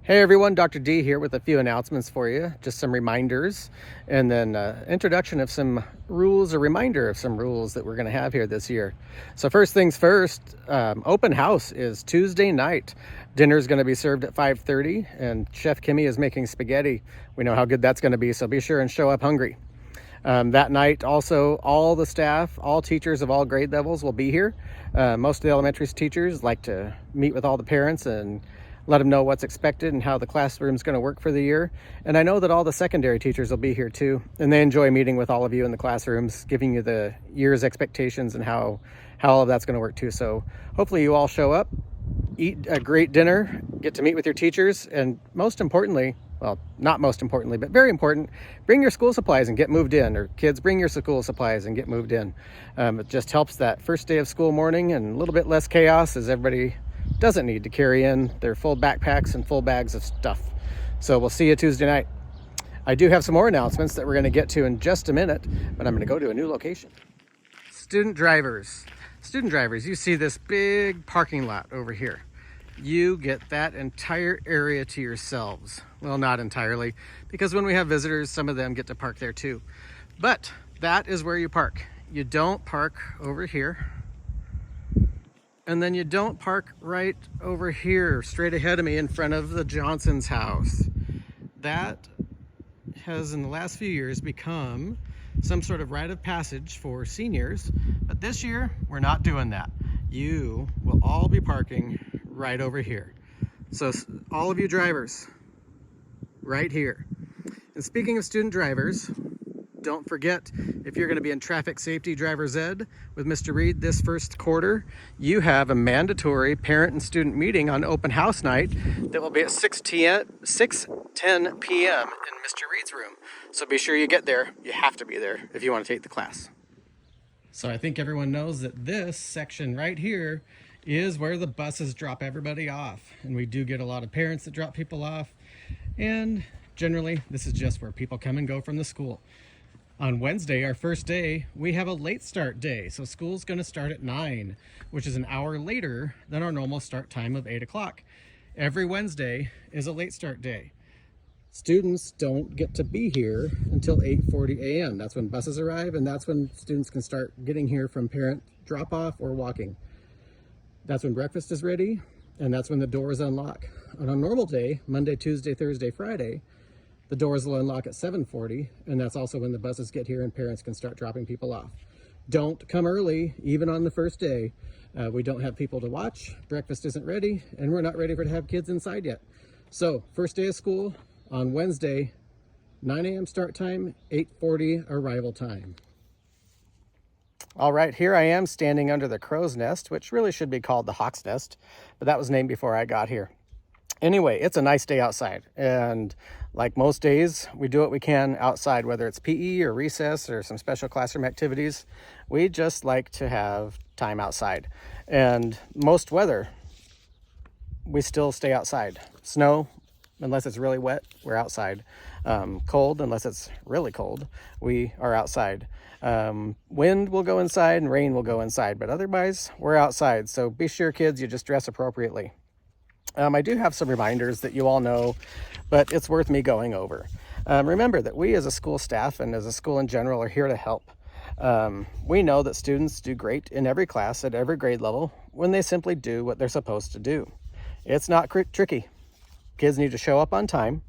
Hey everyone, Dr. D here with a few announcements for you, just some reminders, and then introduction of some rules, a reminder of some rules that we're going to have here this year. So first things first, open house is Tuesday night. Dinner is going to be served at 5:30, and Chef Kimmy is making spaghetti. We know how good that's going to be, so be sure and show up hungry. That night also, all the staff, all teachers of all grade levels will be here. Most of the elementary teachers like to meet with all the parents and let them know what's expected and how the classroom is going to work for the year. And I know that all the secondary teachers will be here too, and they enjoy meeting with all of you in the classrooms, giving you the year's expectations and how all of that's going to work too. So hopefully you all show up, eat a great dinner, get to meet with your teachers, and most importantly, well, not most importantly, but very important, bring your school supplies and get moved in, or kids, bring your school supplies and get moved in. It just helps that first day of school morning and a little bit less chaos as everybody doesn't need to carry in their full backpacks and full bags of stuff. So we'll see you Tuesday night. I do have some more announcements that we're going to get to in just a minute, but I'm going to go to a new location. Student drivers, you see this big parking lot over here. You get that entire area to yourselves. Well, not entirely, because when we have visitors, some of them get to park there too. But that is where you park. You don't park over here. And then you don't park right over here, straight ahead of me in front of the Johnson's house. That has, in the last few years, become some sort of rite of passage for seniors. But this year, we're not doing that. You will all be parking right over here. So all of you drivers, right here. And speaking of student drivers, don't forget, if you're going to be in traffic safety driver's ed with Mr. Reed this first quarter, you have a mandatory parent and student meeting on open house night that will be at 6:10 p.m. in Mr. Reed's room. So be sure you get there. You have to be there if you want to take the class. So I think everyone knows that this section right here is where the buses drop everybody off. And we do get a lot of parents that drop people off. And generally, this is just where people come and go from the school. On Wednesday, our first day, we have a late start day. So school's going to start at 9, which is an hour later than our normal start time of 8 o'clock. Every Wednesday is a late start day. Students don't get to be here until 8:40 a.m. That's when buses arrive, and that's when students can start getting here from parent drop-off or walking. That's when breakfast is ready, and that's when the doors unlock. On a normal day, Monday, Tuesday, Thursday, Friday, the doors will unlock at 7:40, and that's also when the buses get here and parents can start dropping people off. Don't come early, even on the first day. We don't have people to watch, breakfast isn't ready, and we're not ready to have kids inside yet. So, first day of school on Wednesday, 9 a.m. start time, 8:40 arrival time. All right, here I am standing under the crow's nest, which really should be called the hawk's nest, but that was named before I got here. Anyway, it's a nice day outside, and like most days, we do what we can outside, whether it's PE or recess or some special classroom activities. We just like to have time outside. And most weather, we still stay outside. Snow, unless it's really wet, we're outside. Cold, unless it's really cold, we are outside. Wind will go inside and rain will go inside, but otherwise, we're outside. So be sure, kids, you just dress appropriately. I do have some reminders that you all know, but it's worth me going over. Remember that we as a school staff and as a school in general are here to help. We know that students do great in every class at every grade level when they simply do what they're supposed to do. It's not tricky. Kids need to show up on time.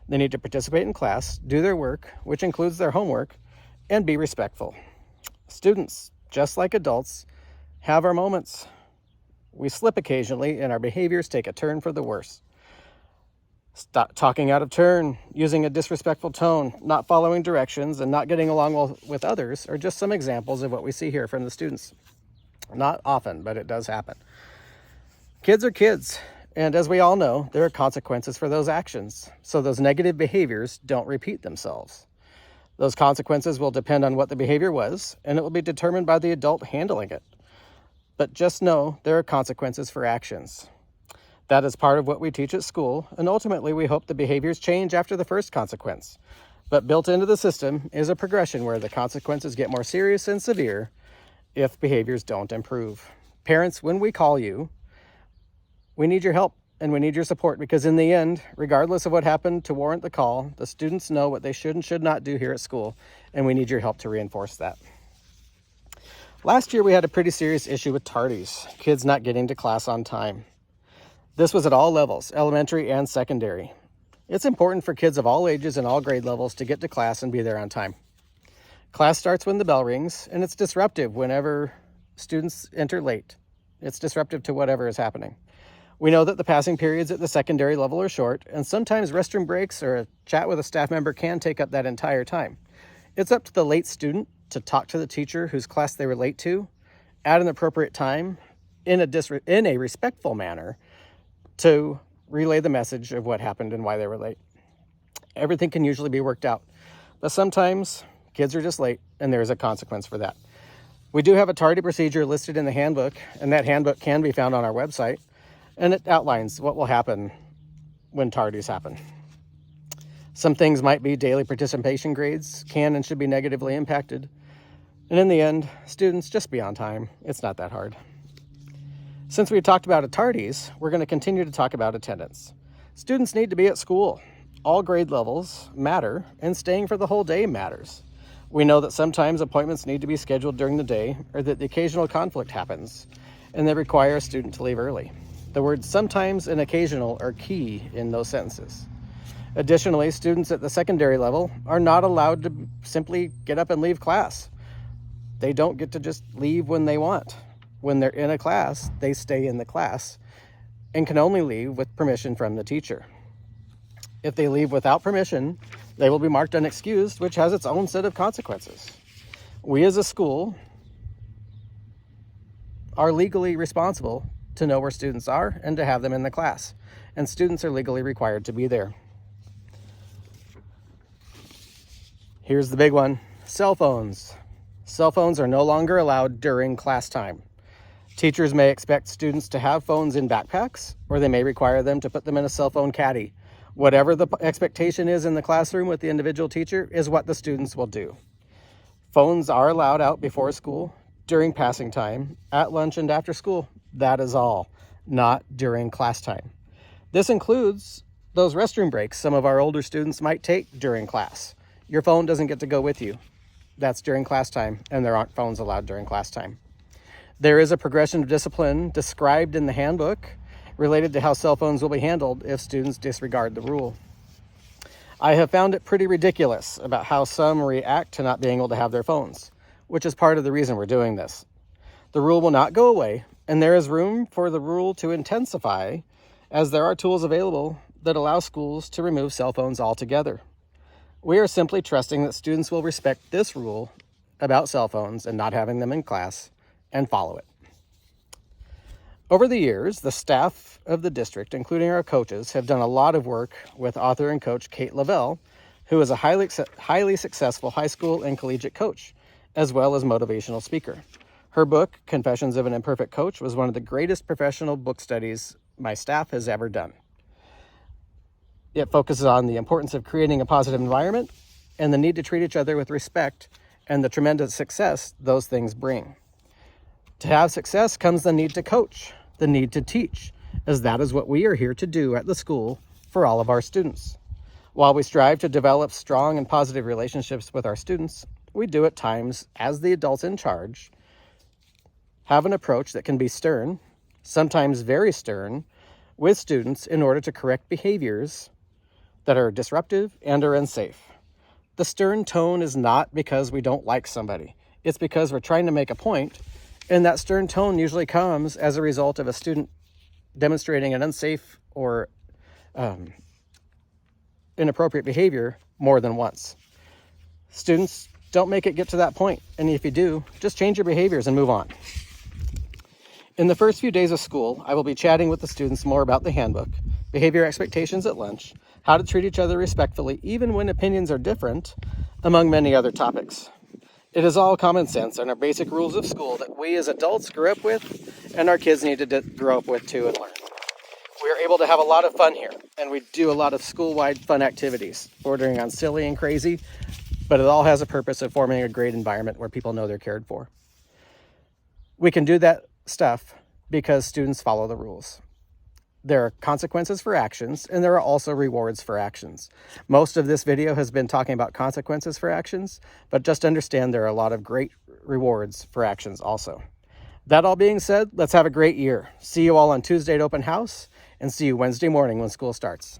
They need to participate in class, do their work, which includes their homework, and be respectful. Students, just like adults, have our moments. We slip occasionally, and our behaviors take a turn for the worse. Stop talking out of turn, using a disrespectful tone, not following directions, and not getting along well with others are just some examples of what we see here from the students. Not often, but it does happen. Kids are kids, and as we all know, there are consequences for those actions, so those negative behaviors don't repeat themselves. Those consequences will depend on what the behavior was, and it will be determined by the adult handling it. But just know there are consequences for actions. That is part of what we teach at school, and ultimately we hope the behaviors change after the first consequence. But built into the system is a progression where the consequences get more serious and severe if behaviors don't improve. Parents, when we call you, we need your help. and we need your support because in the end, regardless of what happened to warrant the call, the students know what they should and should not do here at school, and we need your help to reinforce that. Last year, we had a pretty serious issue with tardies, kids not getting to class on time. This was at all levels, elementary and secondary. It's important for kids of all ages and all grade levels to get to class and be there on time. Class starts when the bell rings, and it's disruptive whenever students enter late. It's disruptive to whatever is happening. We know that the passing periods at the secondary level are short, and sometimes restroom breaks or a chat with a staff member can take up that entire time. It's up to the late student to talk to the teacher whose class they were late to at an appropriate time in a respectful manner to relay the message of what happened and why they were late. Everything can usually be worked out, but sometimes kids are just late and there is a consequence for that. We do have a tardy procedure listed in the handbook, and that handbook can be found on our website, and it outlines what will happen when tardies happen. Some things might be daily participation grades can and should be negatively impacted. And in the end, students, just be on time. It's not that hard. Since we talked about tardies, we're going to continue to talk about attendance. Students need to be at school. All grade levels matter, and staying for the whole day matters. We know that sometimes appointments need to be scheduled during the day, or that the occasional conflict happens, and they require a student to leave early. The words sometimes and occasional are key in those sentences. Additionally, students at the secondary level are not allowed to simply get up and leave class. They don't get to just leave when they want. When they're in a class, they stay in the class and can only leave with permission from the teacher. If they leave without permission, they will be marked unexcused, which has its own set of consequences. We as a school are legally responsible to know where students are and to have them in the class, and students are legally required to be there. Here's the big one: cell phones. Cell phones are no longer allowed during class time. Teachers may expect students to have phones in backpacks, or they may require them to put them in a cell phone caddy. Whatever the expectation is in the classroom with the individual teacher is what the students will do. Phones are allowed out before school, during passing time, at lunch, and after school. That is all, not during class time. This includes those restroom breaks some of our older students might take during class. Your phone doesn't get to go with you. That's during class time, and there aren't phones allowed during class time. There is a progression of discipline described in the handbook related to how cell phones will be handled if students disregard the rule. I have found it pretty ridiculous about how some react to not being able to have their phones, which is part of the reason we're doing this. The rule will not go away, and there is room for the rule to intensify, as there are tools available that allow schools to remove cell phones altogether. We are simply trusting that students will respect this rule about cell phones and not having them in class and follow it. Over the years, the staff of the district, including our coaches, have done a lot of work with author and coach Kate Lavelle, who is a highly successful high school and collegiate coach, as well as motivational speaker. Her book, Confessions of an Imperfect Coach, was one of the greatest professional book studies my staff has ever done. It focuses on the importance of creating a positive environment and the need to treat each other with respect and the tremendous success those things bring. To have success comes the need to coach, the need to teach, as that is what we are here to do at the school for all of our students. While we strive to develop strong and positive relationships with our students, we do at times, as the adults in charge, have an approach that can be stern, sometimes very stern, with students in order to correct behaviors that are disruptive and are unsafe. The stern tone is not because we don't like somebody. It's because we're trying to make a point, and that stern tone usually comes as a result of a student demonstrating an unsafe or inappropriate behavior more than once. Students, don't make it get to that point, and if you do, just change your behaviors and move on. In the first few days of school, I will be chatting with the students more about the handbook, behavior expectations at lunch, how to treat each other respectfully even when opinions are different, among many other topics. It is all common sense and are basic rules of school that we as adults grew up with and our kids need to grow up with too and learn. We are able to have a lot of fun here, and we do a lot of school-wide fun activities, bordering on silly and crazy, but it all has a purpose of forming a great environment where people know they're cared for. We can do that stuff because students follow the rules. there are consequences for actions, and there are also rewards for actions. Most of this video has been talking about consequences for actions, but just understand there are a lot of great rewards for actions also. That all being said, let's have a great year. See you all on Tuesday at open house, and see you Wednesday morning when school starts.